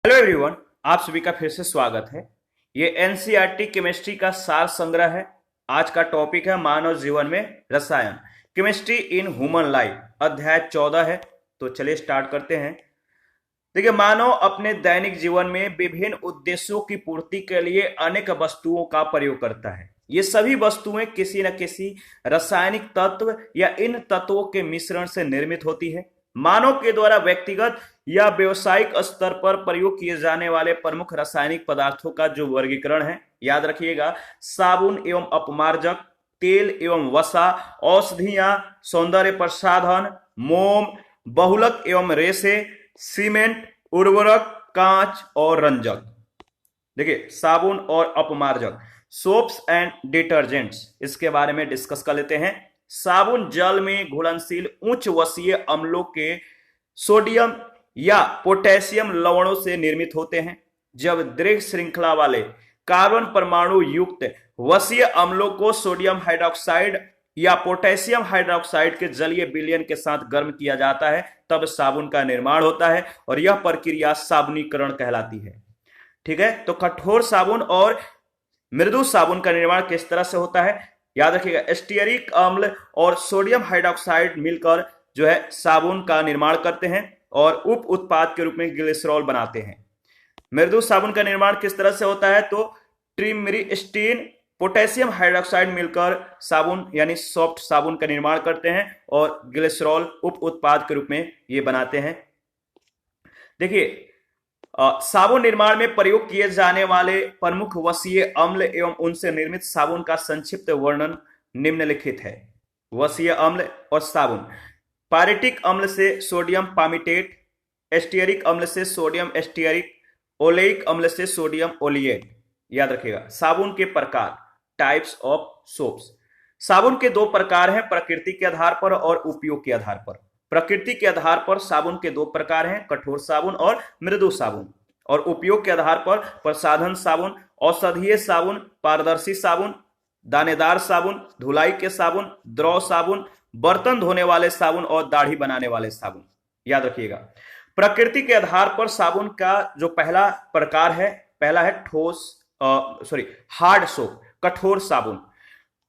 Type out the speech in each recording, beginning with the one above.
Hello everyone, आप सभी का फिर से स्वागत है। ये एनसीईआरटी केमिस्ट्री का सार संग्रह है। आज का टॉपिक है मानव जीवन में रसायन, केमिस्ट्री इन ह्यूमन लाइफ। अध्याय 14 है। तो चलिए स्टार्ट करते हैं। देखिए, मानव अपने दैनिक जीवन में विभिन्न उद्देश्यों की पूर्ति के लिए अनेक वस्तुओं का प्रयोग करता है। ये सभी वस्तुएं किसी न किसी रासायनिक तत्व या इन तत्वों के मिश्रण से निर्मित होती है। मानव के द्वारा व्यक्तिगत या व्यवसायिक स्तर पर प्रयोग किए जाने वाले प्रमुख रासायनिक पदार्थों का जो वर्गीकरण है, याद रखिएगा। साबुन एवं अपमार्जक, तेल एवं वसा, औषधियां, सौंदर्य प्रसाधन, मोम, बहुलक एवं रेशे, सीमेंट, उर्वरक, कांच और रंजक। देखिए, साबुन और अपमार्जक, सोप्स एंड डिटर्जेंट्स, इसके बारे में डिस्कस कर लेते हैं। साबुन जल में घुलनशील उच्च वसीय अम्लों के सोडियम या पोटेशियम लवणों से निर्मित होते हैं। जब दीर्घ श्रृंखला वाले कार्बन परमाणु युक्त वसीय अम्लों को सोडियम हाइड्रोक्साइड या पोटेशियम हाइड्रोक्साइड के जलीय विलयन के साथ गर्म किया जाता है, तब साबुन का निर्माण होता है और यह प्रक्रिया साबुनीकरण कहलाती है। ठीक है, तो कठोर साबुन और मृदु साबुन का निर्माण किस तरह से होता है, याद रखिएगा। स्टीयरिक अम्ल और सोडियम हाइड्रोक्साइड मिलकर जो है साबुन का निर्माण करते हैं और उप उत्पाद के रूप में ग्लिसरॉल बनाते हैं। मृदु साबुन का निर्माण किस तरह से होता है, तो ट्रिमरीस्टीन, पोटेशियम हाइड्रोक्साइड मिलकर साबुन यानी सॉफ्ट साबुन का निर्माण करते हैं और ग्लिसरॉल उप उत्पाद के रूप में ये बनाते हैं। देखिए, साबुन निर्माण में प्रयोग किए जाने वाले प्रमुख वसीय अम्ल एवं उनसे निर्मित साबुन का संक्षिप्त वर्णन निम्नलिखित है। वसीय अम्ल और साबुन। पायरेटिक अम्ल से सोडियम पामिटेट, एस्टियरिक अम्ल से सोडियम एस्टियरिक, ओलेइक अम्ल से सोडियम ओलिएट। याद रखिएगा। साबुन के प्रकार, टाइप्स ऑफ सोप्स। साबुन के दो प्रकार हैं, प्रकृति के आधार पर और उपयोग के आधार पर। प्रकृति के आधार पर साबुन के दो प्रकार हैं, कठोर साबुन और मृदु साबुन। और उपयोग के आधार पर प्रसाधन साबुन, औषधीय साबुन, पारदर्शी साबुन, दानेदार साबुन, धुलाई के साबुन, द्रव साबुन, बर्तन धोने वाले साबुन और दाढ़ी बनाने वाले साबुन। याद रखिएगा। प्रकृति के आधार पर साबुन का जो पहला प्रकार है, पहला है हार्ड सोप, कठोर साबुन।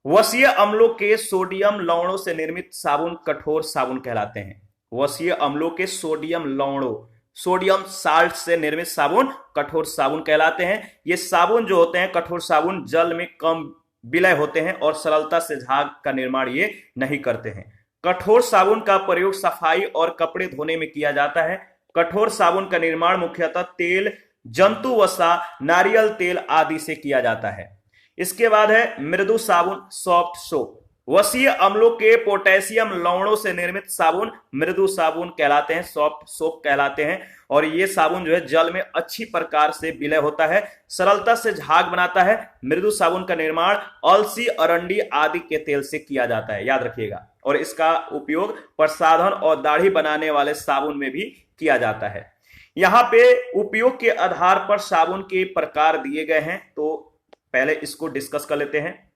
वसीय अम्लों के सोडियम लवणों से निर्मित साबुन कठोर साबुन कहलाते हैं। वसीय अम्लों के सोडियम लवणों, सोडियम साल्ट से निर्मित साबुन कठोर साबुन कहलाते हैं। ये साबुन जो होते हैं, कठोर साबुन, जल में कम विलय होते हैं और सरलता से झाग का निर्माण ये नहीं करते हैं। कठोर साबुन का प्रयोग सफाई और कपड़े धोने में किया जाता है। कठोर साबुन का निर्माण मुख्यतः तेल, जंतु वसा, नारियल तेल आदि से किया जाता है। इसके बाद है मृदु साबुन, सॉफ्ट सोप। वसीय अम्लों के पोटेशियम लवणों से निर्मित साबुन मृदु साबुन कहलाते हैं, सॉफ्ट सोप कहलाते हैं। और ये साबुन जो है जल में अच्छी प्रकार से विलय होता है, सरलता से झाग बनाता है। मृदु साबुन का निर्माण अलसी, अरंडी आदि के तेल से किया जाता है, याद रखिएगा। और इसका उपयोग प्रसाधन और दाढ़ी बनाने वाले साबुन में भी किया जाता है। यहाँ पे उपयोग के आधार पर साबुन के प्रकार दिए गए हैं, तो पहले इसको डिस्कस कर लेते हैं।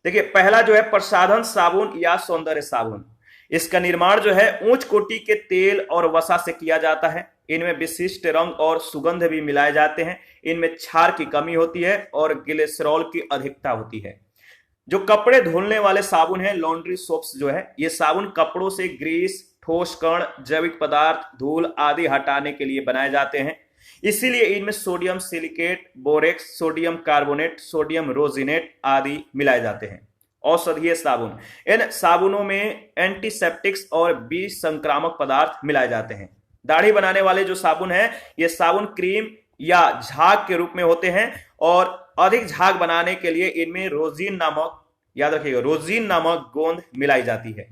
देखिए, पहला जो है प्रसाधन साबुन या सौंदर्य साबुन। इसका निर्माण जो है उच्च कोटि के तेल और वसा से किया जाता है। इनमें विशिष्ट रंग और सुगंध भी मिलाए जाते हैं। इनमें क्षार की कमी होती है और ग्लिसरॉल की अधिकता होती है। जो कपड़े धुलने वाले साबुन है, लॉन्ड्री सोप्स जो है, ये साबुन कपड़ों से ग्रीस, ठोस कण, जैविक पदार्थ, धूल आदि हटाने के लिए बनाए जाते हैं। इसीलिए इनमें sodium silicate, borax, sodium carbonate, sodium rosinate आदि मिलाए जाते हैं। औषधीय साबुन। इन साबुनों में एंटीसेप्टिक्स और विसंक्रामक पदार्थ मिलाए जाते हैं। दाढ़ी बनाने वाले जो साबुन है, ये साबुन क्रीम या झाग के रूप में होते हैं और अधिक झाग बनाने के लिए इनमें रोजीन नामक, याद रखिएगा, रोजीन नामक गोंद मिलाई जाती है।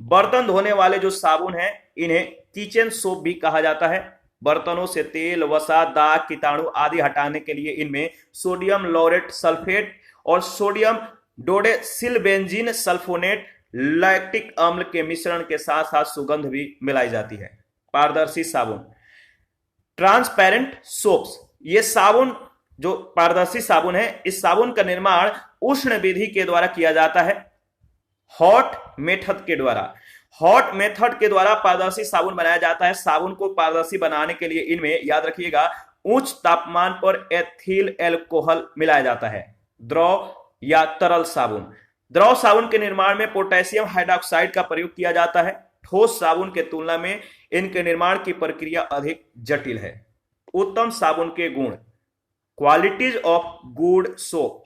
बर्तन धोने वाले जो साबुन है, इन्हें किचन सोप भी कहा जाता है। बर्तनों से तेल, वसा, दाग, कीटाणु आदि हटाने के लिए इनमें सोडियम लॉरेट सल्फेट और सोडियम डोडेसिलबेंजीन सल्फोनेट, लैक्टिक अम्ल के मिश्रण के साथ साथ सुगंध भी मिलाई जाती है। पारदर्शी साबुन, ट्रांसपेरेंट सोप्स। ये साबुन जो पारदर्शी साबुन है, इस साबुन का निर्माण उष्ण विधि के द्वारा किया जाता है, हॉट मेथड के द्वारा। हॉट मेथड के द्वारा पारदर्शी साबुन बनाया जाता है। साबुन को पारदर्शी बनाने के लिए इनमें, याद रखिएगा, उच्च तापमान पर एथिल एल्कोहल मिलाया जाता है। द्रव या तरल साबुन। द्रव साबुन के निर्माण में पोटेशियम हाइड्रोक्साइड का प्रयोग किया जाता है। ठोस साबुन के तुलना में इनके निर्माण की प्रक्रिया अधिक जटिल है। उत्तम साबुन के गुण, क्वालिटीज ऑफ गुड सोप।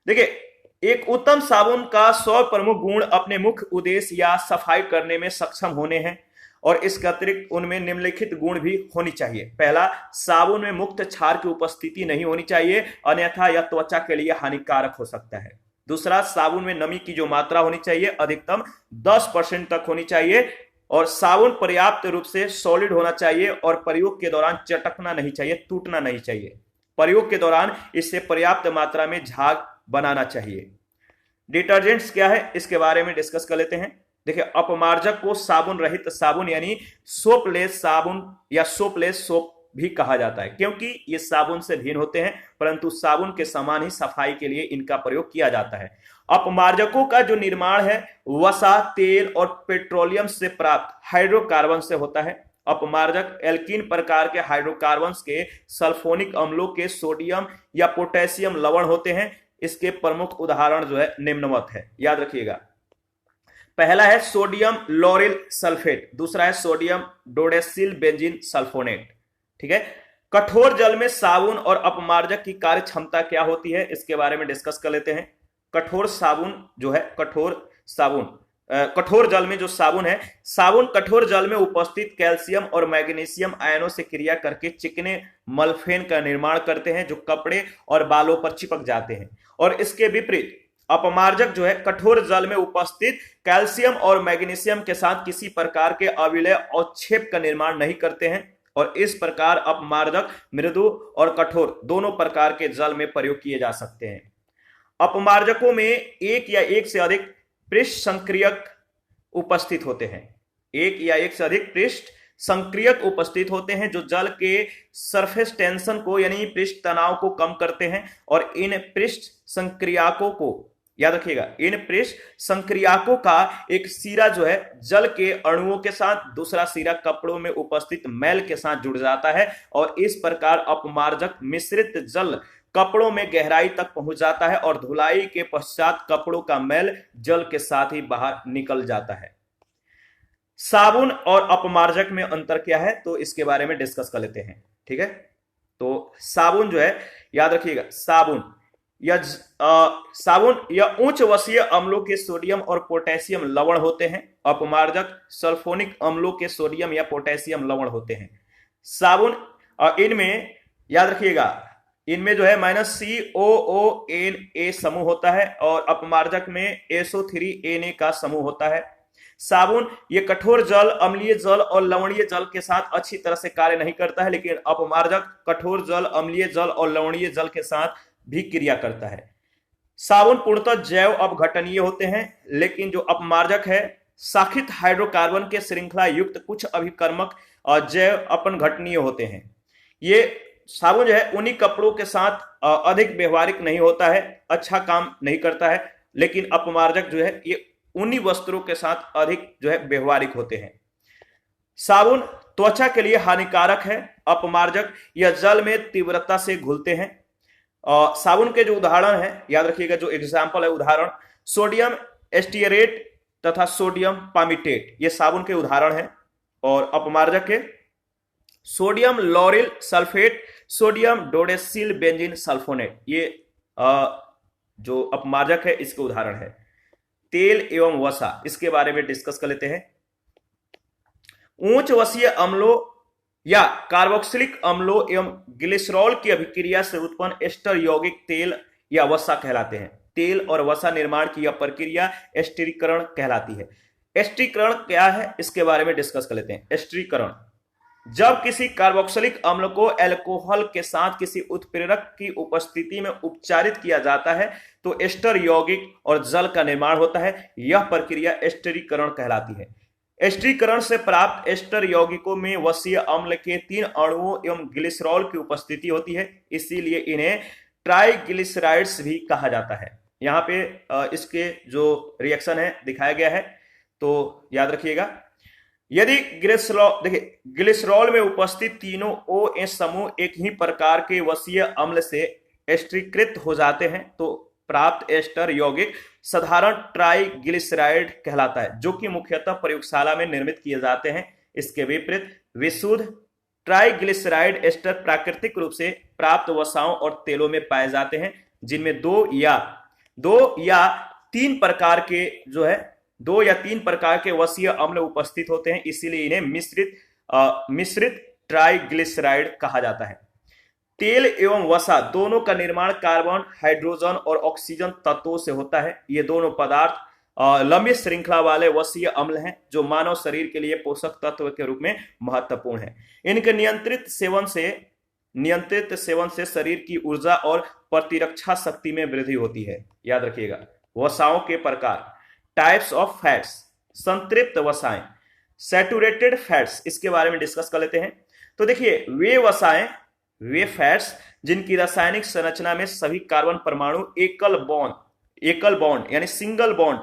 देखिए, एक उत्तम साबुन का 100 प्रमुख गुण अपने मुख्य उद्देश्य या सफाई करने में सक्षम होने हैं और इसके अतिरिक्त उनमें निम्नलिखित गुण भी होनी चाहिए। पहला, साबुन में मुक्त क्षार की उपस्थिति नहीं होनी चाहिए, अन्यथा यह त्वचा के लिए हानिकारक हो सकता है। दूसरा, साबुन में नमी की जो मात्रा होनी चाहिए अधिकतम 10% तक होनी चाहिए और साबुन पर्याप्त रूप से सॉलिड होना चाहिए और प्रयोग के दौरान चटकना नहीं चाहिए, टूटना नहीं चाहिए। प्रयोग के दौरान इससे पर्याप्त मात्रा में झाग बनाना चाहिए। डिटर्जेंट्स क्या है, इसके बारे में डिस्कस कर लेते हैं। देखिए, अपमार्जक को साबुन रहित साबुन यानी सोपलेस साबुन या सोपलेस सोप भी कहा जाता है, क्योंकि ये साबुन से भिन्न होते हैं, परंतु साबुन के समान ही सफाई के लिए इनका प्रयोग किया जाता है। अपमार्जकों का जो निर्माण है वसा, तेल और पेट्रोलियम से प्राप्त हाइड्रोकार्बन से होता है। अपमार्जक एल्कीन प्रकार के हाइड्रोकार्बन्स के सल्फोनिक अम्लों के सोडियम या पोटेशियम लवण होते हैं। इसके प्रमुख उदाहरण जो है निम्नवत है, याद रखिएगा। पहला है सोडियम लॉरिल सल्फेट, दूसरा है सोडियम डोडेसिल बेंजीन सल्फोनेट। ठीक है, कठोर जल में साबुन और अपमार्जक की कार्य क्षमता क्या होती है, इसके बारे में डिस्कस कर लेते हैं। कठोर साबुन जो है, कठोर जल में जो साबुन है, साबुन कठोर जल में उपस्थित कैल्शियम और मैग्नीशियम आयनों से क्रिया करके चिकने मलफेन का निर्माण करते हैं जो कपड़े और बालों पर चिपक जाते हैं। और इसके विपरीत अपमार्जक जो है कठोर जल में उपस्थित कैल्शियम और मैग्नीशियम के साथ किसी प्रकार के अविलय और छेप का निर्माण नहीं करते हैं और इस प्रकार अपमार्जक मृदु और कठोर दोनों प्रकार के जल में प्रयोग किए जा सकते हैं। अपमार्जकों में एक या एक से अधिक पृष्ठ संक्रियक उपस्थित होते हैं। एक या एक से अधिक पृष्ठ संक्रियक उपस्थित होते हैं जो जल के सरफेस टेंशन को यानी पृष्ठ तनाव को कम करते हैं और इन पृष्ठ संक्रियाकों को, याद रखिएगा, इन पृष्ठ संक्रियाकों का एक सिरा जो है जल के अणुओं के साथ, दूसरा सिरा कपड़ों में उपस्थित मैल के साथ जुड़ जाता है और इस प्रकार अपमार्जक मिश्रित जल कपड़ों में गहराई तक पहुंच जाता है और धुलाई के पश्चात कपड़ों का मैल जल के साथ ही बाहर निकल जाता है। साबुन और अपमार्जक में अंतर क्या है, तो इसके बारे में डिस्कस कर लेते हैं। ठीक है, तो साबुन जो है, याद रखिएगा, साबुन या उच्च वसीय अम्लों के सोडियम और पोटेशियम लवण होते हैं। अपमार्जक सल्फोनिक अम्लों के सोडियम या पोटेशियम लवण होते हैं। साबुन इनमें, याद रखिएगा, इनमें जो है -COONA समूह होता है और अपमार्जक में SO3Na का समूह होता है। साबुन ये कठोर जल, अम्लीय जल और लवणीय जल के साथ अच्छी तरह से कार्य नहीं करता है, लेकिन अपमार्जक कठोर जल, अम्लीय जल और लवणीय जल के साथ भी क्रिया करता है। साबुन पूर्णतः जैव अपघटनीय होते हैं, लेकिन जो अपमार्जक है शाखित हाइड्रोकार्बन के श्रृंखला युक्त कुछ अभिकर्मक और जैव अपघटनीय होते हैं। ये साबुन जो है उन्हीं कपड़ों के साथ अधिक व्यवहारिक नहीं होता है, अच्छा काम नहीं करता है, लेकिन अपमार्जक जो है ये उन्हीं वस्त्रों के साथ अधिक जो है व्यवहारिक होते हैं। साबुन त्वचा के लिए हानिकारक है। अपमार्जक या जल में तीव्रता से घुलते हैं। साबुन के जो उदाहरण है, याद रखिएगा, जो एग्जाम्पल है उदाहरण, सोडियम एस्टियरेट तथा सोडियम पामिटेट, ये साबुन के उदाहरण है। और अपमार्जक के sodium lauryl sulphate, sodium dodecyl benzene sulphonate, ये जो अपमार्जक है इसके उदाहरण है। तेल एवं वसा, इसके बारे में डिस्कस कर लेते हैं। उच्च वसीय अम्लों या कार्बोक्सिलिक अम्लों एवं ग्लिसरॉल की अभिक्रिया से उत्पन्न एस्टर यौगिक तेल या वसा कहलाते हैं। तेल और वसा निर्माण की यह प्रक्रिया एस्टरीकरण कहलाती है। एस्टरीकरण क्या है, इसके बारे में डिस्कस कर लेते हैं। एस्टरीकरण, जब किसी कार्बोक्सिलिक अम्ल को अल्कोहल के साथ किसी उत्प्रेरक की उपस्थिति में उपचारित किया जाता है तो एस्टर यौगिक और जल का निर्माण होता है। यह प्रक्रिया एस्टरीकरण कहलाती है। एस्टरीकरण से प्राप्त एस्टर यौगिकों में वसीय अम्ल के 3 अणुओं एवं ग्लिसरॉल की उपस्थिति होती है, इसीलिए इन्हें ट्राइग्लिसराइड्स भी कहा जाता है। यहाँ पे इसके जो रिएक्शन है दिखाया गया है, तो याद रखिएगा। यदि ग्लिसरॉल, देखिए ग्लिसरॉल में उपस्थित तीनों OH समूह एक ही प्रकार के वसीय अम्ल से एस्टरीकृत हो जाते हैं तो प्राप्त एस्टर यौगिक साधारण ट्राइग्लिसराइड कहलाता है, जो कि मुख्यतः प्रयोगशाला में निर्मित किए जाते हैं। इसके विपरीत विशुद्ध ट्राइग्लिसराइड एस्टर प्राकृतिक रूप से प्राप्त वसाओं और तेलों में पाए जाते हैं, जिनमें दो या तीन प्रकार के दो या तीन प्रकार के वसीय अम्ल उपस्थित होते हैं, इसीलिए इन्हें मिश्रित ट्राइग्लिसराइड कहा जाता है। तेल एवं वसा दोनों का निर्माण कार्बन, हाइड्रोजन और ऑक्सीजन तत्वों से होता है। ये दोनों पदार्थ लंबी श्रृंखला वाले वसीय अम्ल हैं, जो मानव शरीर के लिए पोषक तत्व के रूप में महत्वपूर्ण है। इनके नियंत्रित सेवन से शरीर की ऊर्जा और प्रतिरक्षा शक्ति में वृद्धि होती है। याद रखिएगा। वसाओं के प्रकार, टाइप्स ऑफ फैट्स, संतृप्त वसाएं, सैचुरेटेड फैट्स, इसके बारे में डिस्कस कर लेते हैं। तो देखिए वे फैट्स जिनकी रासायनिक संरचना में सभी कार्बन परमाणु एकल बॉन्ड यानी सिंगल बॉन्ड,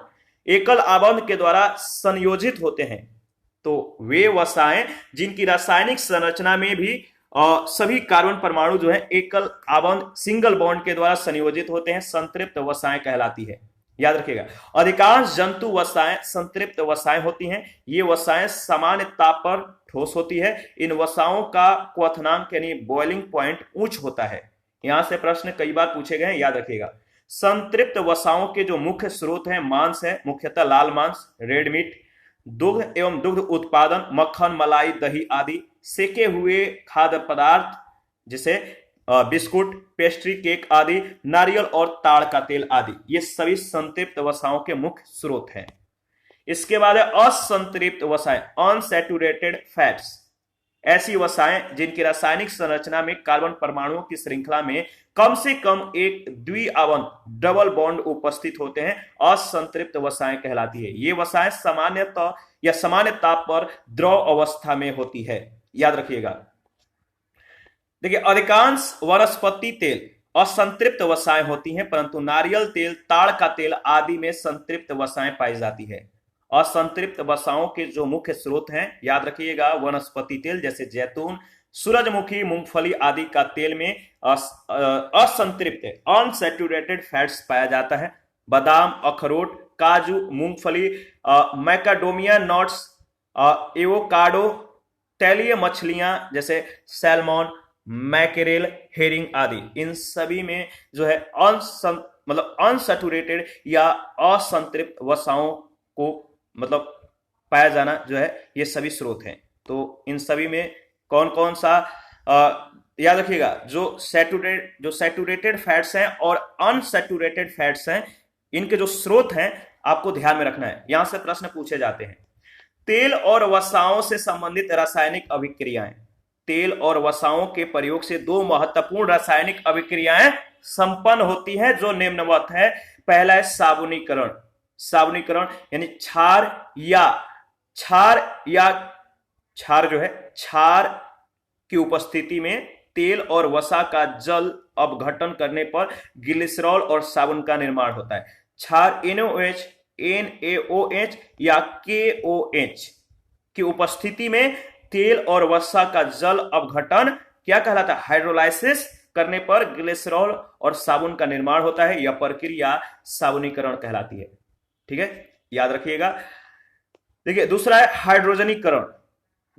एकल आबंध के द्वारा संयोजित होते हैं। तो वे वसाएं जिनकी रासायनिक संरचना में भी सभी कार्बन परमाणु जो है एकल आबंध सिंगल बॉन्ड के द्वारा संयोजित होते हैं, संतृप्त वसाएं कहलाती है। याद रखिएगा। अधिकांश जंतु वसाएं संतृप्त वसाएं होती हैं। ये वसाएं सामान्य ताप पर ठोस होती है। इन वसाओं का क्वथनांक यानी बॉइलिंग पॉइंट उच्च होता है। यहां से प्रश्न कई बार पूछे गए हैं, याद रखिएगा। संतृप्त वसाओं के जो मुख्य स्रोत हैं, मांस है, मुख्यतः लाल मांस, रेड मीट, दुग्ध एवं दुग्ध उत्पादन, मक्खन, मलाई, दही आदि, सेके हुए खाद्य पदार्थ जैसे बिस्कुट, पेस्ट्री, केक आदि, नारियल और ताड़ का तेल आदि, ये सभी संतृप्त वसाओं के मुख्य स्रोत हैं। इसके बाद है असंतृप्त वसाएं, अनसैचुरेटेड फैट्स। ऐसी वसाएं जिनकी रासायनिक संरचना में कार्बन परमाणुओं की श्रृंखला में कम से कम एक द्विआबंध डबल बॉन्ड उपस्थित होते हैं, असंतृप्त वसाएं कहलाती है। ये वसाएं सामान्य ताप पर द्रव अवस्था में होती है। याद रखिएगा। देखिए, अधिकांश वनस्पति तेल असंतृप्त वसाएं होती हैं, परंतु नारियल तेल, ताड़ का तेल आदि में संतृप्त वसाएं पाई जाती है। असंतृप्त वसाओं के जो मुख्य स्रोत हैं, याद रखिएगा, वनस्पति तेल जैसे जैतून, सूरजमुखी, मूंगफली आदि का तेल में असंतृप्त अनसैचुरेटेड फैट्स पाया जाता है। बादाम, अखरोट, काजू, मूंगफली, मैकाडोमिया नट्स, एवोकाडो, तैलीय मछलियां जैसे सैल्मन, मैकेरेल, हेरिंग आदि, इन सभी में जो है अनसैचुरेटेड या असंतृप्त वसाओं को पाया जाना जो है, ये सभी स्रोत हैं। तो इन सभी में कौन कौन सा याद रखिएगा, जो सैचुरेटेड फैट्स हैं और अनसैचुरेटेड फैट्स हैं, इनके जो स्रोत हैं आपको ध्यान में रखना है। यहां से प्रश्न पूछे जाते हैं। तेल और वसाओं से संबंधित रासायनिक अभिक्रियाएं। तेल और वसाओं के प्रयोग से दो महत्वपूर्ण रासायनिक अभिक्रियाएं संपन्न होती हैं, जो निम्नवत है। पहला है साबुनीकरण यानी क्षार की उपस्थिति में तेल और वसा का जल अपघटन करने पर ग्लिसरॉल और साबुन का निर्माण होता है। क्षार NaOH या KOH की उपस्थिति में तेल और वसा का जल अपघटन क्या कहलाता है? हाइड्रोलाइसिस करने पर ग्लिसरॉल और साबुन का निर्माण होता है। यह प्रक्रिया साबुनीकरण कहलाती है। ठीक है, याद रखिएगा। देखिए, दूसरा है हाइड्रोजनीकरण।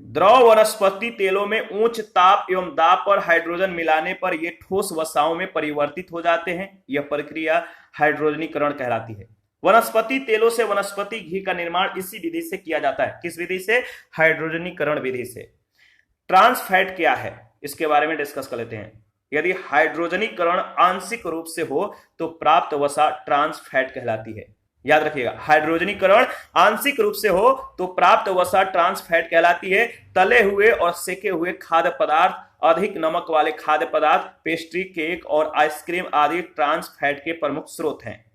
द्रव वनस्पति तेलों में उच्च ताप एवं दाब पर हाइड्रोजन मिलाने पर ये ठोस वसाओं में परिवर्तित हो जाते हैं। यह प्रक्रिया हाइड्रोजनीकरण कहलाती है। वनस्पति तेलों से वनस्पति घी का निर्माण इसी विधि से किया जाता है। किस विधि से? हाइड्रोजनीकरण विधि से। ट्रांस फैट क्या है, इसके बारे में डिस्कस कर लेते हैं। यदि हाइड्रोजनीकरण आंशिक रूप से हो तो प्राप्त वसा ट्रांस फैट कहलाती है। याद रखिएगा, हाइड्रोजनीकरण आंशिक रूप से हो तो प्राप्त वसा ट्रांस फैट कहलाती है। तले हुए और सेके हुए खाद्य पदार्थ, अधिक नमक वाले खाद्य पदार्थ, पेस्ट्री, केक और आइसक्रीम आदि ट्रांस फैट के प्रमुख स्रोत हैं।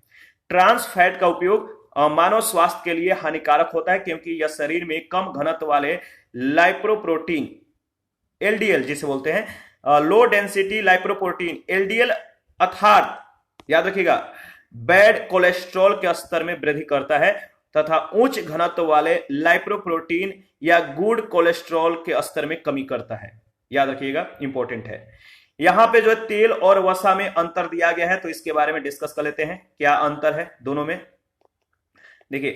ट्रांस फैट का उपयोग मानव स्वास्थ्य के लिए हानिकारक होता है, क्योंकि यह शरीर में कम घनत्व वाले लाइपोप्रोटीन LDL जिसे बोलते हैं, लो डेंसिटी लाइपोप्रोटीन LDL अर्थात याद रखिएगा बैड कोलेस्ट्रॉल के स्तर में वृद्धि करता है तथा उच्च घनत्व वाले लाइपोप्रोटीन या गुड कोलेस्ट्रॉल के स्तर में कमी करता है। याद रखिएगा, इंपॉर्टेंट है। यहां पे जो है तेल और वसा में अंतर दिया गया है, तो इसके बारे में डिस्कस कर लेते हैं, क्या अंतर है दोनों में। देखिए,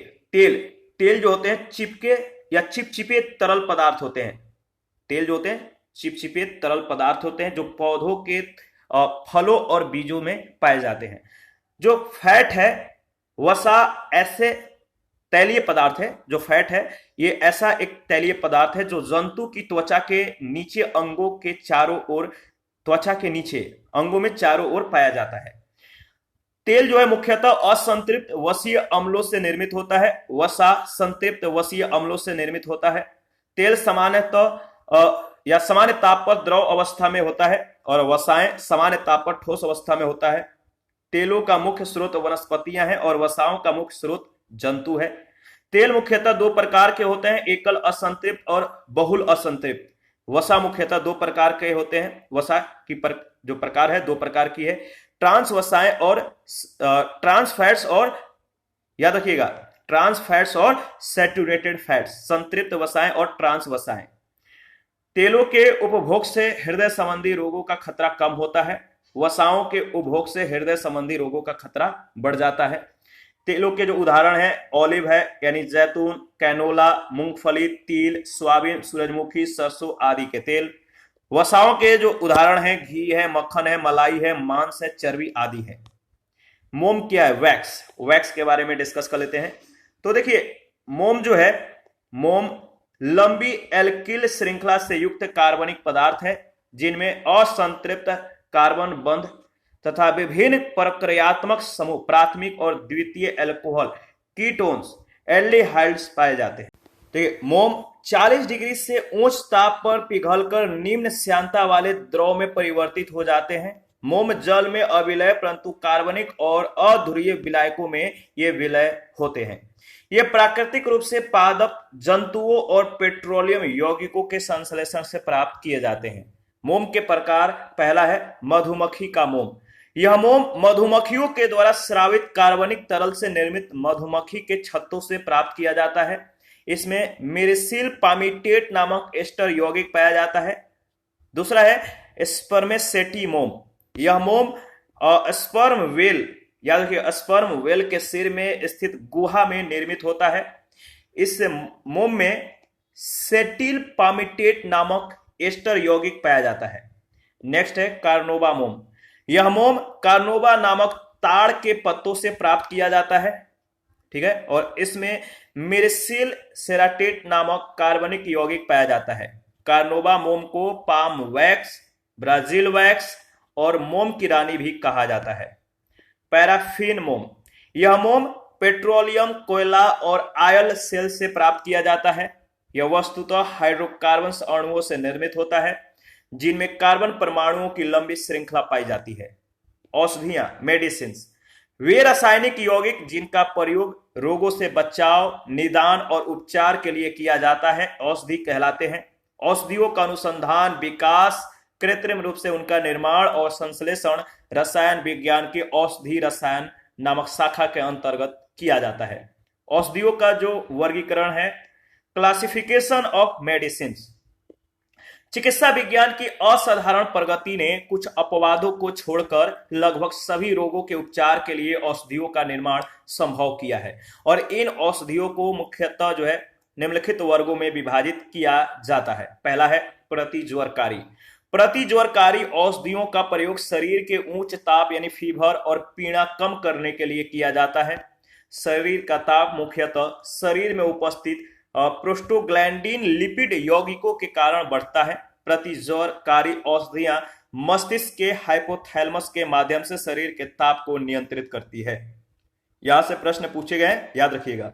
तेल जो होते हैं चिपके या चिपचिपे तरल पदार्थ होते हैं। तेल जो होते हैं चिपचिपे तरल पदार्थ होते हैं जो पौधों के फलों और बीजों में पाए जाते हैं। जो फैट है, वसा ऐसे तैलीय पदार्थ है। जो फैट है ये ऐसा एक तैलीय पदार्थ है जो जंतु की त्वचा के नीचे अंगों के चारों ओर, त्वचा के नीचे अंगों में चारों ओर पाया जाता है। तेल जो है मुख्यतः असंतृप्त वसीय अम्लों से निर्मित होता है, वसा संतृप्त वसीय अम्लों से निर्मित होता है। तेल सामान्यतः या सामान्य ताप पर द्रव अवस्था में होता है और वसाएं सामान्य ताप पर ठोस अवस्था में होता है। तेलों का मुख्य स्रोत वनस्पतियां हैं और वसाओं का मुख्य स्रोत जंतु है। तेल मुख्यतः दो प्रकार के होते हैं, एकल असंतृप्त और बहुल असंतृप्त। वसा मुख्यतः दो प्रकार के होते हैं। वसा की जो प्रकार है दो प्रकार की है, ट्रांस वसाएं और ट्रांस फैट्स, और याद रखिएगा ट्रांस फैट्स और सैचुरेटेड फैट्स, संतृप्त वसाएं और ट्रांस वसाएं। तेलों के उपभोग से हृदय संबंधी रोगों का खतरा कम होता है, वसाओं के उपभोग से हृदय संबंधी रोगों का खतरा बढ़ जाता है। तेलों के जो उदाहरण है, ऑलिव है यानी जैतून, कैनोला, मूंगफली, तिल, सोयाबीन, सूरजमुखी, सरसों आदि के तेल। वसाओं के जो उदाहरण हैं, घी है, मक्खन है, मलाई है, मांस है, चर्बी आदि है। मोम क्या है? वैक्स के बारे में डिस्कस कर लेते हैं। तो देखिए, मोम जो है, मोम लंबी एल्किल श्रृंखला से युक्त कार्बनिक पदार्थ है जिनमें असंतृप्त कार्बन बंध तथा विभिन्न प्रक्रियात्मक समूह, प्राथमिक और द्वितीय अल्कोहल, कीटोन्स, एल्डिहाइड्स पाए जाते हैं। देखिए, मोम 40 डिग्री से उच्च ताप पर पिघलकर निम्न श्यानता वाले द्रव में परिवर्तित हो जाते हैं। मोम जल में अविलय परंतु कार्बनिक और अध्रुवीय विलायकों में ये विलय होते हैं। ये प्राकृतिक रूप से पादप जंतुओं और पेट्रोलियम यौगिकों के संश्लेषण से प्राप्त किए जाते हैं। मोम के प्रकार, पहला है मधुमक्खी का मोम। यह मोम मधुमक्खियों के द्वारा स्रावित कार्बनिक तरल से निर्मित मधुमक्खी के छत्तों से प्राप्त किया जाता है। इसमें मिरिसिल पामिटेट नामक एस्टर यौगिक पाया जाता है। दूसरा है स्पर्मेसेटी मोम। यह मोम स्पर्म वेल, याद रखिए स्पर्म वेल के सिर में स्थित गुहा में निर्मित होता है। इस मोम में सेटिल पामिटेट नामक एस्टर यौगिक पाया जाता है। नेक्स्ट है कार्नोबा मोम। यह मोम कार्नोबा नामक ताड़ के पत्तों से प्राप्त किया जाता है, ठीक है, और इसमें मिरिसिल सेराटेट नामक कार्बनिक यौगिक पाया जाता है। कार्नोबा मोम को पाम वैक्स, ब्राजील वैक्स और मोम की रानी भी कहा जाता है। पैराफिन मोम। यह मोम पेट्रोलियम, कोयला और ऑयल सेल से प्राप्त किया जाता है। यह वस्तुतः हाइड्रोकार्बन अणुओं से निर्मित होता है जिनमें कार्बन परमाणुओं की लंबी श्रृंखला पाई जाती है। औषधियां, मेडिसिन, वे रासायनिक यौगिक जिनका प्रयोग रोगों से बचाव, निदान और उपचार के लिए किया जाता है औषधि कहलाते हैं। औषधियों का अनुसंधान, विकास, कृत्रिम रूप से उनका निर्माण और संश्लेषण रसायन विज्ञान के औषधि रसायन नामक शाखा के अंतर्गत किया जाता है। औषधियों का जो वर्गीकरण है, क्लासिफिकेशन ऑफ मेडिसिन। चिकित्सा विज्ञान की असाधारण प्रगति ने कुछ अपवादों को छोड़कर लगभग सभी रोगों के उपचार के लिए औषधियों का निर्माण संभव किया है और इन औषधियों को मुख्यतः जो है निम्नलिखित वर्गों में विभाजित किया जाता है। पहला है प्रतिज्वरकारी। प्रतिज्वरकारी औषधियों का प्रयोग शरीर के उच्च ताप यानी फीवर और पीड़ा कम करने के लिए किया जाता है। शरीर का ताप मुख्यतः शरीर में उपस्थित प्रोस्टोग्लैंडिन लिपिड यौगिकों के कारण बढ़ता है। प्रतिज्वरकारी औषधियां मस्तिष्क के हाइपोथैलेमस के माध्यम से शरीर के ताप को नियंत्रित करती है। यहां से प्रश्न पूछे गए, याद रखिएगा।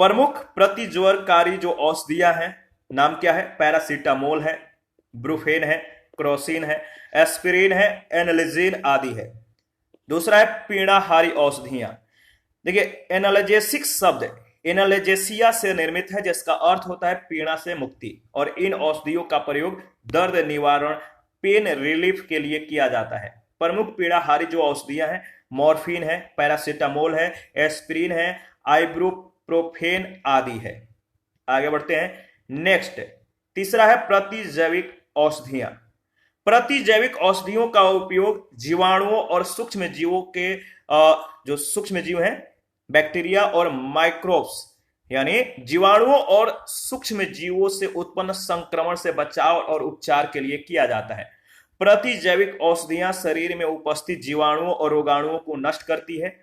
प्रमुख प्रतिज्वरकारी जो औषधियां हैं, नाम क्या है? पैरासीटामोल है, ब्रुफेन है, क्रोसिन है, एस्पिरिन है, एनालिजिन आदि है। दूसरा है पीड़ाहारी औषधियां। देखिए, एनाल्जेसिक शब्द एनाल्जेसिया से निर्मित है जिसका अर्थ होता है पीड़ा से मुक्ति, और इन औषधियों का प्रयोग दर्द निवारण, पेन रिलीफ के लिए किया जाता है। प्रमुख पीड़ाहारी जो औषधियां हैं, मॉर्फिन है, पैरासीटामोल है, एस्पिरिन है, आइब्रोप्रोफेन आदि है। आगे बढ़ते हैं। नेक्स्ट तीसरा है प्रतिजैविक औषधियां। प्रतिजैविक औषधियों का उपयोग जीवाणुओं और सूक्ष्म जीवों के जो सूक्ष्म जीव हैं, बैक्टीरिया और माइक्रोब्स यानी जीवाणुओं और सूक्ष्म जीवों से उत्पन्न संक्रमण से बचाव और उपचार के लिए किया जाता है। प्रतिजैविक औषधियां शरीर में उपस्थित जीवाणुओं और रोगाणुओं को नष्ट करती है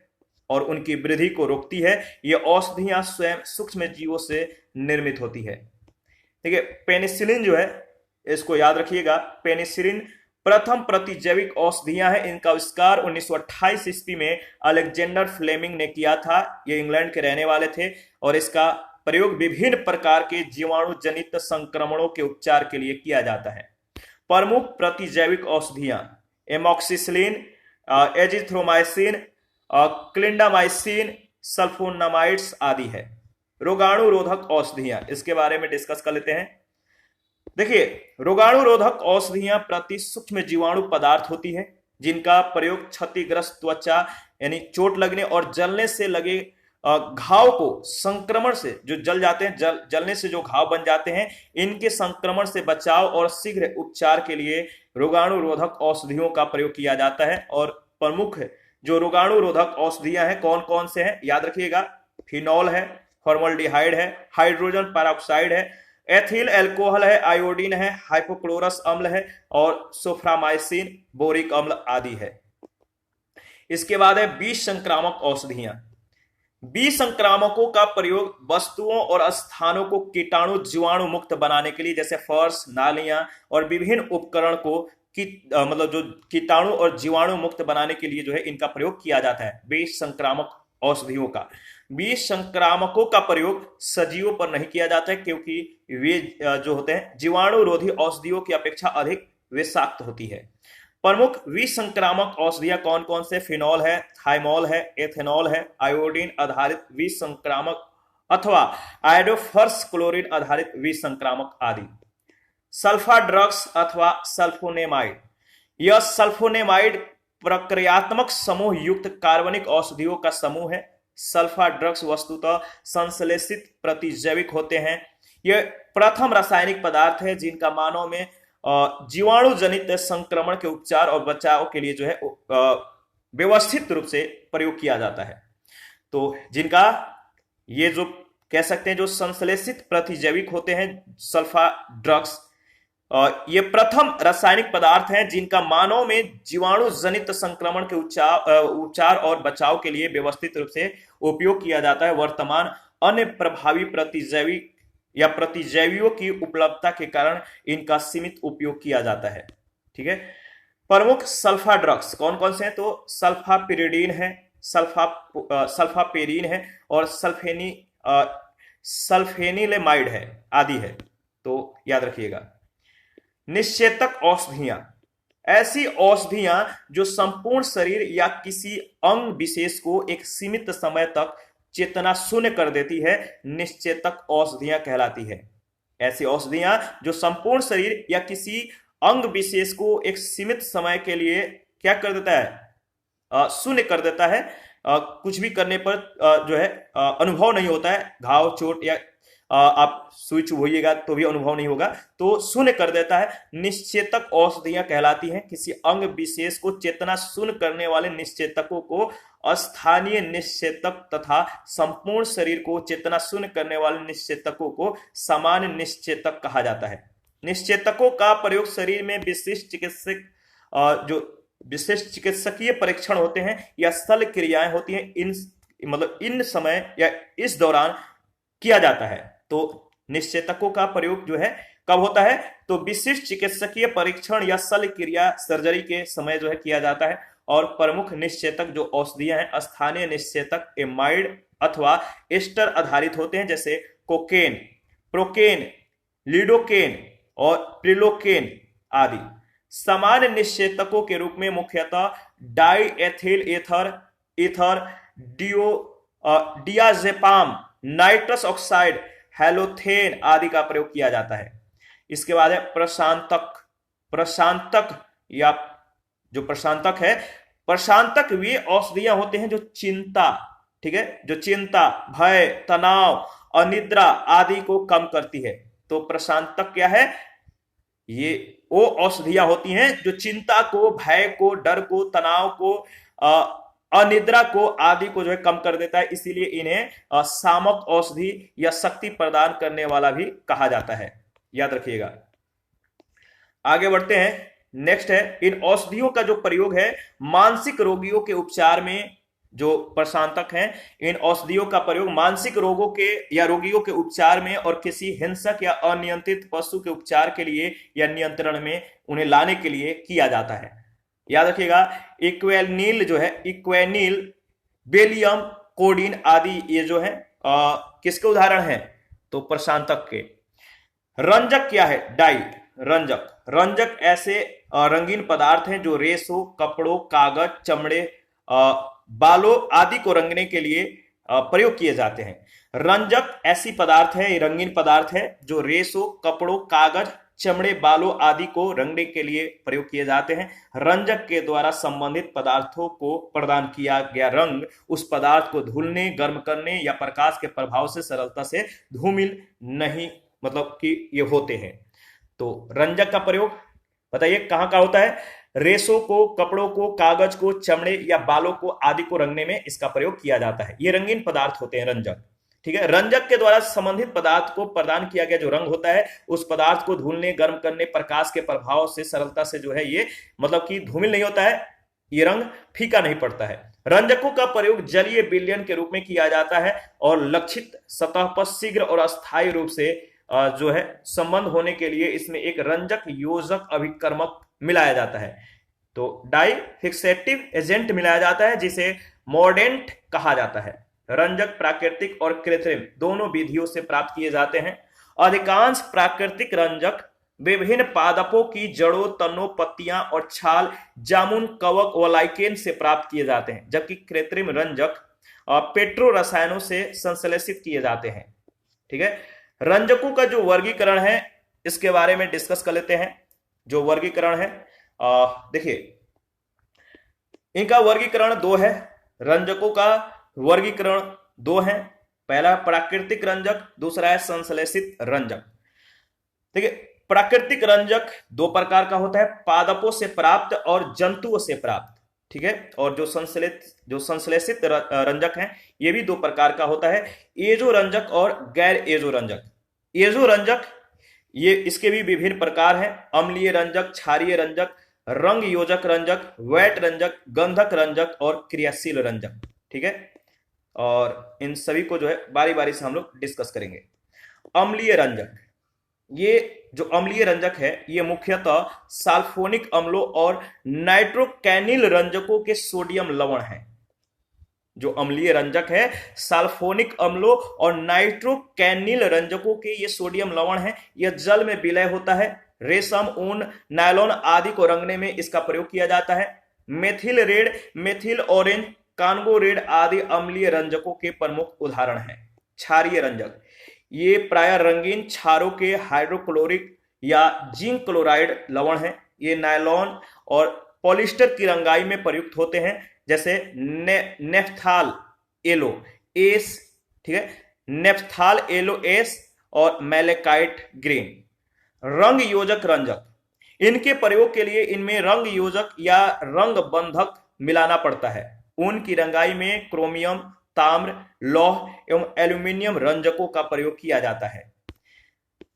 और उनकी वृद्धि को रोकती है। ये औषधियां स्वयं सूक्ष्म जीवों से निर्मित होती है। ठीक है, पेनिसिलिन जो है, इसको याद रखिएगा, पेनिसिलिन प्रथम प्रतिजैविक औषधियां हैं। इनका आविष्कार 1928 ईस्वी में अलेक्जेंडर फ्लेमिंग ने किया था। ये इंग्लैंड के रहने वाले थे और इसका प्रयोग विभिन्न प्रकार के जीवाणु जनित संक्रमणों के उपचार के लिए किया जाता है। प्रमुख प्रतिजैविक औषधियां एमॉक्सिसिलिन, एजिथ्रोमाइसिन, क्लिंडामाइसिन, सल्फोनामाइड्स आदि है। रोगाणु रोधक औषधियां, इसके बारे में डिस्कस कर लेते हैं। देखिए, रोगाणु रोधक औषधियां प्रति सूक्ष्म जीवाणु पदार्थ होती है जिनका प्रयोग क्षतिग्रस्त त्वचा यानी चोट लगने और जलने से लगे घाव को संक्रमण से, जो जल जाते हैं, जलने से जो घाव बन जाते हैं, इनके संक्रमण से बचाव और शीघ्र उपचार के लिए रोगाणु रोधक औषधियों का प्रयोग किया जाता है। और प्रमुख जो रोगाणु रोधक औषधियां हैं कौन कौन से हैं, याद रखिएगा। फिनॉल है, फॉर्मल्डिहाइड है, हाइड्रोजन पेरोक्साइड है, एथिल अल्कोहल है, आयोडीन है, हाइपोक्लोरस अम्ल है और सोफ्रामाइसिन, बोरिक अम्ल आदि है। इसके बाद है बीज संक्रामक औषधियां। बीज संक्रामकों का प्रयोग वस्तुओं और स्थानों को कीटाणु जीवाणु मुक्त बनाने के लिए, जैसे फर्श, नालियां और विभिन्न उपकरण को मतलब जो कीटाणु और जीवाणु मुक्त बनाने के लिए जो है इनका प्रयोग किया जाता है। बीज संक्रामक औषधियों का, बीज संक्रामकों का प्रयोग सजीवों पर नहीं किया जाता है क्योंकि वे जो होते हैं जीवाणु रोधी औषधियों की अपेक्षा अधिक विषाक्त होती है। प्रमुख बीज संक्रामक औषधियां कौन कौन से? फिनॉल है, थाइमोल है, एथेनॉल है, आयोडीन आधारित बीज संक्रामक अथवा आयोडोफर्स क्लोरीन आधारित बीज संक्रामक आदि। सल्फा ड्रग्स अथवा सल्फोनेमाइड, यह सल्फोनेमाइड प्रक्रियात्मक समूह युक्त कार्बनिक औषधियों का समूह है। सल्फा ड्रग्स वस्तुतः संश्लेषित प्रतिजैविक होते हैं। यह प्रथम रासायनिक पदार्थ है जिनका मानव में जीवाणु जनित संक्रमण के उपचार और बचाव के लिए जो है व्यवस्थित रूप से प्रयोग किया जाता है। तो जिनका ये जो कह सकते हैं जो संश्लेषित प्रतिजैविक होते हैं सल्फा ड्रग्स, ये प्रथम रासायनिक पदार्थ हैं जिनका मानव में जीवाणु जनित संक्रमण के उपचार और बचाव के लिए व्यवस्थित रूप से उपयोग किया जाता है। वर्तमान अन्य प्रभावी प्रतिजैविक या प्रतिजैवियों की उपलब्धता के कारण इनका सीमित उपयोग किया जाता है। ठीक है, प्रमुख सल्फा ड्रग्स कौन कौन से हैं? तो सल्फापिरिडीन है, सल्फापेरिन है और सल्फेनिलेमाइड है आदि है। तो याद रखिएगा। निश्चेतक औषधियां, ऐसी औषधियां जो संपूर्ण शरीर या किसी अंग विशेष को एक सीमित समय तक चेतना शून्य कर देती है, निश्चेतक औषधियां कहलाती है। ऐसी औषधियां जो संपूर्ण शरीर या किसी अंग विशेष को एक सीमित समय के लिए क्या कर देता है? शून्य कर देता है। कुछ भी करने पर जो है अनुभव नहीं होता है, घाव चोट या आप सुई चुभोइएगा तो भी अनुभव नहीं होगा, तो शून्य कर देता है। निश्चेतक औषधियां कहलाती हैं। किसी अंग विशेष को चेतना शून्य करने वाले निश्चेतकों को अस्थानीय निश्चेतक तथा संपूर्ण शरीर को चेतना शून्य करने वाले निश्चेतकों को सामान्य निश्चेतक कहा जाता है। निश्चेतकों का प्रयोग शरीर में विशिष्ट चिकित्सकीय परीक्षण होते हैं या शल्य क्रियाएं होती हैं, इन समय या इस दौरान किया जाता है। तो निश्चेतकों का प्रयोग जो है कब होता है? तो विशिष्ट चिकित्सकीय परीक्षण या शल्य क्रिया सर्जरी के समय जो है किया जाता है। और प्रमुख निश्चेतक जो औषधियां हैं, स्थानीय निश्चेतक एमाइड अथवा एस्टर आधारित होते हैं, जैसे कोकेन, प्रोकेन, लिडोकेन और प्रिलोकेन आदि। सामान्य निश्चेतकों के रूप में मुख्यतः diethyl ether, diazepam, nitrous oxide, halothane आदि का प्रयोग किया जाता है। इसके बाद है प्रशांतक या जो प्रशांतक है, प्रशांतक वे औषधियां होते हैं जो चिंता, ठीक है, जो चिंता, भय, तनाव, अनिद्रा आदि को कम करती है। तो प्रशांतक क्या है? ये वो औषधियां होती हैं जो चिंता को, भय को, डर को, तनाव को, अनिद्रा को आदि को जो है कम कर देता है। इसीलिए इन्हें सामक औषधि या शक्ति प्रदान करने वाला भी कहा जाता है, याद रखिएगा। आगे बढ़ते हैं। नेक्स्ट है, इन औषधियों का जो प्रयोग है मानसिक रोगियों के उपचार में, जो प्रशांतक हैं, इन औषधियों का प्रयोग मानसिक रोगों के या रोगियों के उपचार में और किसी हिंसक या अनियंत्रित पशु के उपचार के लिए या नियंत्रण में उन्हें लाने के लिए किया जाता है। याद रखिएगा, इक्वेनिल जो है, इक्वेनिल, बेलियम, कोडीन आदि ये जो है किसके उदाहरण हैं? तो प्रशांतक के। रंजक क्या है? डाई, रंजक। रंजक ऐसे रंगीन पदार्थ हैं जो रेशों, कपड़ों, कागज, चमड़े, बालों आदि को रंगने के लिए प्रयोग किए जाते हैं। रंजक ऐसी पदार्थ है, रंगीन पदार्थ है जो रेशों, कपड़ों, कागज, चमड़े, बालों आदि को रंगने के लिए प्रयोग किए जाते हैं। रंजक के द्वारा संबंधित पदार्थों को प्रदान किया गया रंग उस पदार्थ को धुलने, गर्म करने या प्रकाश के प्रभाव से सरलता से धूमिल नहीं, मतलब कि ये होते हैं। तो रंजक का प्रयोग बताइए कहां का होता है? रेशों को, कपड़ों को, कागज को, चमड़े या बालों को आदि को रंगने में इसका प्रयोग किया जाता है। ये रंगीन पदार्थ होते हैं रंजक, ठीक है। रंजक के द्वारा संबंधित पदार्थ को प्रदान किया गया जो रंग होता है उस पदार्थ को धुलने, गर्म करने, प्रकाश के प्रभाव से सरलता से जो है ये मतलब कि धूमिल नहीं होता है, ये रंग फीका नहीं पड़ता है। रंजकों का प्रयोग जलीय विलयन के रूप में किया जाता है और लक्षित सतह पर शीघ्र और अस्थायी रूप से जो है संबंध होने के लिए इसमें एक रंजक योजक अभिकर्मक मिलाया जाता है। तो डाई फिक्सेटिव एजेंट मिलाया जाता है जिसे मॉर्डेंट कहा जाता है। रंजक प्राकृतिक और कृत्रिम दोनों विधियों से प्राप्त किए जाते हैं। अधिकांश प्राकृतिक रंजक विभिन्न पादपों की जड़ों, तनों, पत्तियां और छाल, जामुन, कवक व लाइकेन से प्राप्त किए जाते हैं, जबकि कृत्रिम रंजक पेट्रो रसायनों से संश्लेषित किए जाते हैं। ठीक है, रंजकों का जो वर्गीकरण है इसके बारे में डिस्कस कर लेते हैं। जो वर्गीकरण है देखिए, इनका वर्गीकरण दो है। रंजकों का वर्गीकरण दो है, पहला प्राकृतिक रंजक, दूसरा है संश्लेषित रंजक। देखिए, प्राकृतिक रंजक दो प्रकार का होता है, पादपों से प्राप्त और जंतुओं से प्राप्त। ठीक है, और जो संश्लेषित रंजक हैं ये भी दो प्रकार का होता है, एजो रंजक और गैर एजो रंजक। एजो रंजक ये इसके भी विभिन्न प्रकार हैं, अम्लीय रंजक, क्षारीय रंजक, रंग योजक रंजक, वैट रंजक, गंधक रंजक और क्रियाशील रंजक। ठीक है, और इन सभी को जो है बारी बारी से हम लोग डिस्कस करेंगे। अम्लीय रंजक, ये जो अम्लीय रंजक है ये मुख्यतः सल्फोनिक अम्लों और नाइट्रोकैनिल रंजकों के सोडियम लवण हैं। जो अम्लीय रंजक है सल्फोनिक अम्लों और नाइट्रोकैनिल रंजकों के ये सोडियम लवण है। यह जल में विलय होता है। रेशम, ऊन, नायलॉन आदि को रंगने में इसका प्रयोग किया जाता है। Methyl red, methyl orange, Congo red आदि अम्लीय रंजकों के प्रमुख उदाहरण हैं। क्षारीय रंजक, ये प्राय रंगीन क्षारों के हाइड्रोक्लोरिक या जिंक क्लोराइड लवण हैं। ये नायलॉन और पॉलिस्टर की रंगाई में प्रयुक्त होते हैं, जैसे नेफ्थाल एलो एस, ठीक है, नेफ्थाल एलो एस और मैलेकाइट ग्रीन। रंग योजक रंजक, इनके प्रयोग के लिए इनमें रंग योजक या रंग बंधक मिलाना पड़ता है। ऊन की रंगाई में क्रोमियम, ताम्र, लौह एवं एल्यूमिनियम रंजकों का प्रयोग किया जाता है।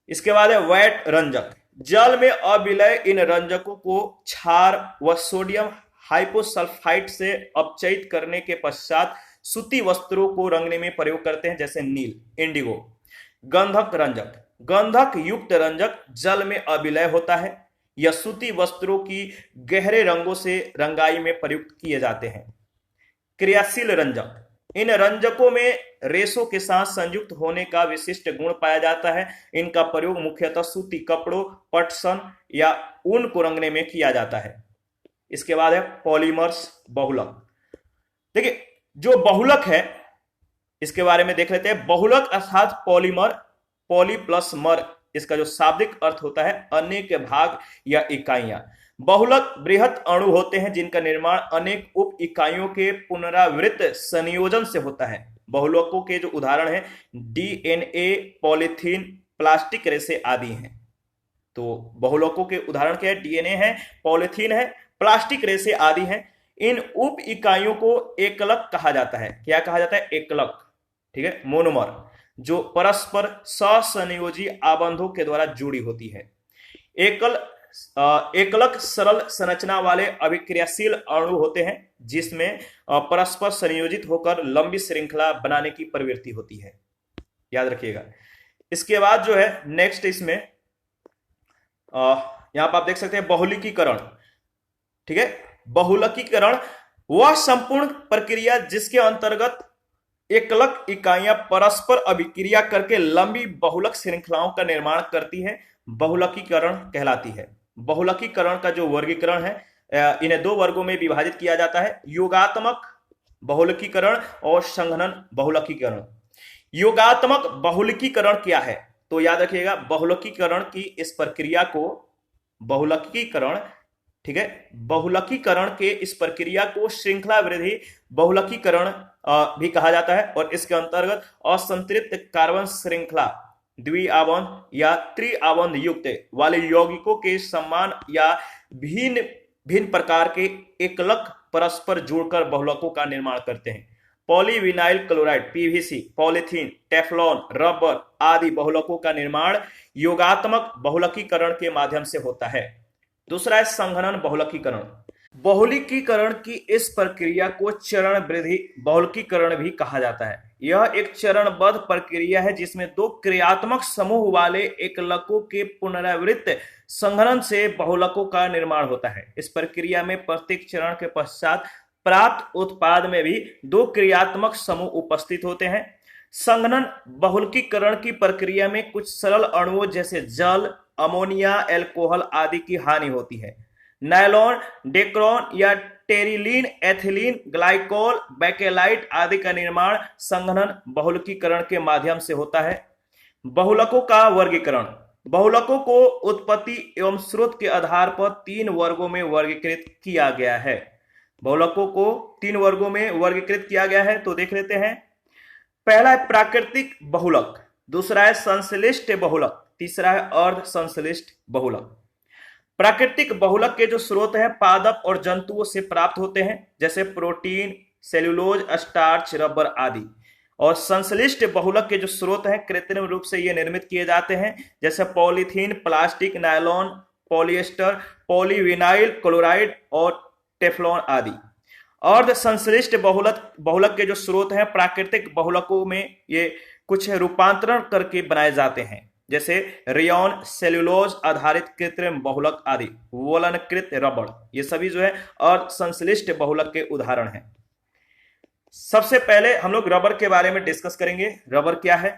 इसके बाद है वैट रंजक। जल में अविलय इन रंजकों को क्षार व सोडियम हाइपोसल्फाइड से अपचयित करने के पश्चात सूती वस्त्रों को रंगने में प्रयोग करते हैं, जैसे नील, इंडिगो। गंधक रंजक, गंधक युक्त रंजक जल में अविलय होता है। यह सूती वस्त्रों की गहरे रंगों से रंगाई में प्रयुक्त किए जाते हैं। क्रियाशील रंजक, इन रंजकों में रेशों के साथ संयुक्त होने का विशिष्ट गुण पाया जाता है। इनका प्रयोग मुख्यतः सूती कपड़ों, पटसन या ऊन को रंगने में किया जाता है। इसके बाद है पॉलीमर्स, बहुलक। देखिए, जो बहुलक है इसके बारे में देख लेते हैं। बहुलक अर्थात पॉलीमर, पॉली प्लस मर, इसका जो शाब्दिक अर्थ होता है अनेक भाग या इकाइयां। बहुलक बृहत अणु होते हैं जिनका निर्माण अनेक उप इकाइयों के पुनरावृत्त संयोजन से होता है। बहुलकों के जो उदाहरण हैं डीएनए, पॉलीथीन, प्लास्टिक रेसे आदि हैं। तो बहुलकों के उदाहरण क्या है? डीएनए है, पॉलीथीन है, प्लास्टिक रेसे आदि हैं। इन उप इकाइयों को एकलक कहा जाता है। क्या कहा जाता है? एकलक। ठीक है, मोनोमर, जो परस्पर सहसंयोजी आबंधों के द्वारा जुड़ी होती है। एकलक सरल संरचना वाले अभिक्रियाशील अणु होते हैं जिसमें परस्पर संयोजित होकर लंबी श्रृंखला बनाने की प्रवृत्ति होती है। याद रखिएगा। इसके बाद जो है नेक्स्ट, इसमें यहां पर आप देख सकते हैं बहुलकीकरण। ठीक है, बहुलकीकरण वह संपूर्ण प्रक्रिया जिसके अंतर्गत एकलक इकाइयां परस्पर अभिक्रिया करके लंबी बहुलक श्रृंखलाओं का निर्माण करती है, बहुलकीकरण कहलाती है। बहुलकीकरण का जो वर्गीकरण है, इन्हें दो वर्गों में विभाजित किया जाता है, योगात्मक बहुलकीकरण और संघनन बहुलकीकरण। योगात्मक बहुलकीकरण क्या है? तो याद रखिएगा, बहुलकीकरण की इस प्रक्रिया को बहुलकीकरण, ठीक है, बहुलकीकरण के इस प्रक्रिया को श्रृंखला वृद्धि बहुलकीकरण भी कहा जाता है और इसके अंतर्गत असंतृप्त कार्बन श्रृंखला द्विआबंध या त्रिआबंध युक्त वाले यौगिकों के समान या भिन्न भिन्न प्रकार के एकलक परस्पर जुड़कर बहुलकों का निर्माण करते हैं। Polyvinyl chloride, PVC, polythene, Teflon, rubber आदि बहुलकों का निर्माण योगात्मक बहुलकीकरण के माध्यम से होता है। दूसरा है संघनन बहुलकीकरण। बहुलकीकरण की इस प्रक्रिया को चरण वृद्धि बहुलकीकरण भी कहा जाता है। यह एक चरणबद्ध प्रक्रिया है जिसमें दो क्रियात्मक समूह वाले एकलकों के पुनरावृत्त संघनन से बहुलकों का निर्माण होता है। इस प्रक्रिया में प्रत्येक चरण के पश्चात प्राप्त उत्पाद में भी दो क्रियात्मक समूह उपस्थित होते हैं। संघनन बहुलकीकरण की प्रक्रिया में कुछ सरल अणुओं जैसे जल, अमोनिया, अल्कोहल आदि की हानि होती है। नायलॉन, डेक्रोन या टेरिलीन, एथिलीन, ग्लाइकोल, बैकेलाइट आदि का निर्माण संघनन बहुलकीकरण के माध्यम से होता है। बहुलकों का वर्गीकरण। बहुलकों को उत्पत्ति एवं स्रोत के आधार पर तीन वर्गों में वर्गीकृत किया गया है। बहुलकों को तीन वर्गों में वर्गीकृत किया गया है, तो देख लेते हैं। पहला है प्राकृतिक बहुलक, दूसरा है संश्लिष्ट बहुलक, तीसरा है अर्ध संश्लिष्ट बहुलक। प्राकृतिक बहुलक के जो स्रोत हैं पादप और जंतुओं से प्राप्त होते हैं जैसे प्रोटीन, सेल्यूलोज, स्टार्च, रबर आदि। और संश्लिष्ट बहुलक के जो स्रोत हैं कृत्रिम रूप से ये निर्मित किए जाते हैं जैसे polythene, plastic, nylon, polyester, polyvinyl chloride और टेफ्लॉन आदि। अर्ध संश्लिष्ट बहुलक के जो स्रोत हैं प्राकृतिक बहुलकों में ये कुछ रूपांतरण करके बनाए जाते हैं जैसे रेयॉन, सेल्यूलोज आधारित कृत्रिम बहुलक आदि, वलनकृत रबड़, ये सभी जो है अर्ध संश्लिष्ट बहुलक के उदाहरण हैं। सबसे पहले हम लोग रबर के बारे में डिस्कस करेंगे। रबर क्या है?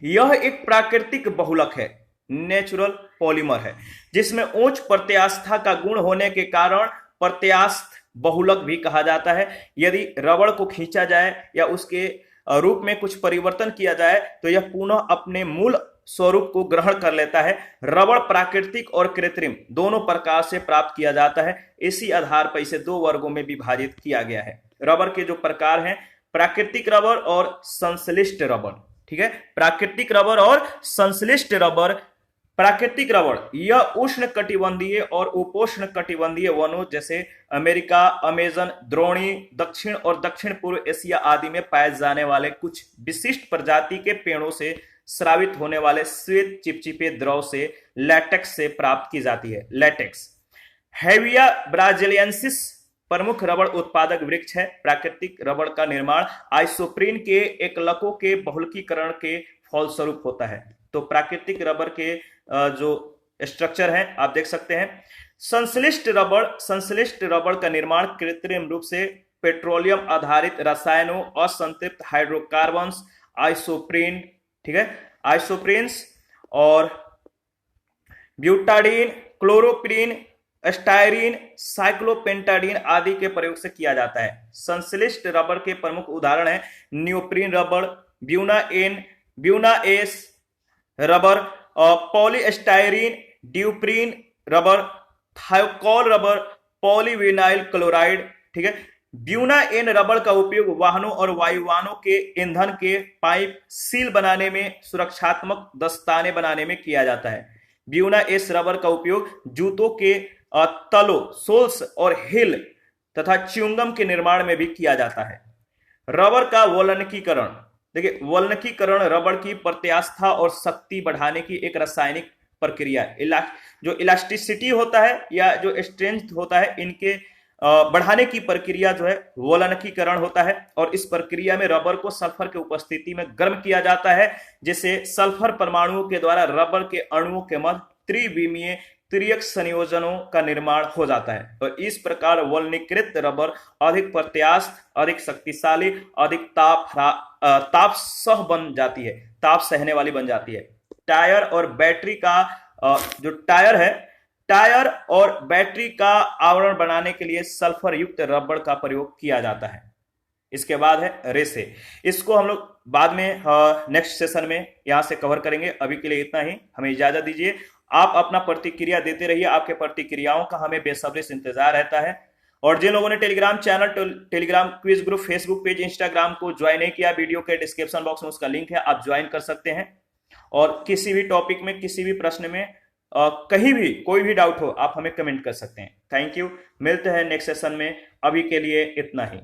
यह एक प्राकृतिक बहुलक है, नेचुरल पॉलीमर है, जिसमें उच्च प्रत्यास्थता का गुण होने के कारण प्रत्यास्थ बहुलक भी कहा जाता है। यदि रबड़ को खींचा जाए या उसके रूप में कुछ परिवर्तन किया जाए तो यह पुनः अपने मूल स्वरूप को ग्रहण कर लेता है। रबड़ प्राकृतिक और कृत्रिम दोनों प्रकार से प्राप्त किया जाता है। इसी आधार पर इसे दो वर्गों में विभाजित किया गया है। रबर के जो प्रकार हैं प्राकृतिक रबर और संश्लिष्ट रबर। ठीक है, प्राकृतिक रबर और संश्लिष्ट रबर। प्राकृतिक रबड़ यह उष्ण कटिबंधीय और उपोष्ण कटिबंधीय वनों जैसे अमेरिका, अमेजन, द्रोणी, दक्षिण और दक्षिण पूर्व एशिया आदि में पाए जाने वाले कुछ विशिष्ट प्रजाति के पेड़ों से स्रावित होने वाले श्वेत चिपचिपे द्रव से लैटेक्स से प्राप्त की जाती है। लैटेक्स। हेविया ब्राजिलियंसिस प्रमुख रबड़ उत्पादक वृक्ष है। प्राकृतिक रबड़ का निर्माण आइसोप्रीन के एकलकों के बहुलकीकरण के फलस्वरूप होता है। तो प्राकृतिक रबर के जो स्ट्रक्चर है आप देख सकते हैं। संश्लिष्ट रबड़ का निर्माण कृत्रिम रूप से पेट्रोलियम आधारित रसायनों, असंतृप्त हाइड्रोकार्बन्स, आइसोप्रीन, ठीक है, आइसोप्रीन्स और ब्यूटाडीन, क्लोरोप्रीन, स्टायरीन, साइक्लोपेंटाडीन आदि के प्रयोग से किया जाता है। संश्लिष्ट रबर के प्रमुख उदाहरण है neoprene rubber, buna S rubber, polystyrene, duprene rubber, Thiokol rubber, polyvinyl chloride, ठीक है। ब्यूना इन रबर का उपयोग वाहनों और वायुयानों के ईंधन के पाइप सील बनाने में, सुरक्षात्मक दस्ताने बनाने में किया जाता है। ब्यूना इस रबर का उपयोग जूतों के तलों, सोल्स और हिल तथा च्युइंगम के निर्माण में भी किया जाता है। रबर का वल्कनीकरण, देखिए वल्कनीकरण रबर की प्रत्यास्था और शक्ति बढ़ाने की एक रासायनिक प्रक्रिया है। जो इलास्टिसिटी होता है या जो स्ट्रेंथ होता है, इनके बढ़ाने की प्रक्रिया जो है वल्कनीकरण होता है। और इस प्रक्रिया में रबर को सल्फर की उपस्थिति में गर्म किया जाता है, जिससे सल्फर परमाणुओं के द्वारा रबर के अणुओं के मध्य त्रिविमीय त्रियक संयोजनों का निर्माण हो जाता है। तो इस प्रकार वल्कनीकृत रबर अधिक प्रत्यास्थ, अधिक शक्तिशाली, अधिक ताप सह बन जाती है, ताप सहने वाली बन जाती है। टायर और बैटरी का जो टायर और बैटरी का आवरण बनाने के लिए सल्फर युक्त रबर का प्रयोग किया जाता है। इसके बाद है रेसे, इसको हम लोग बाद में नेक्स्ट सेशन में यहां से कवर करेंगे। अभी के लिए इतना ही, हमें इजाजत दीजिए। आप अपना प्रतिक्रिया देते रहिए, आपके प्रतिक्रियाओं का हमें बेसब्री से इंतजार रहता है। और जिन लोगों ने Telegram channel, Telegram quiz group, Facebook page, Instagram को ज्वाइन नहीं किया, वीडियो के डिस्क्रिप्शन बॉक्स में उसका लिंक है, आप ज्वाइन कर सकते हैं। और किसी भी टॉपिक में, किसी भी प्रश्न में, कहीं भी कोई भी डाउट हो, आप हमें कमेंट कर सकते हैं। थैंक यू, मिलते हैं नेक्स्ट सेशन में। अभी के लिए इतना ही।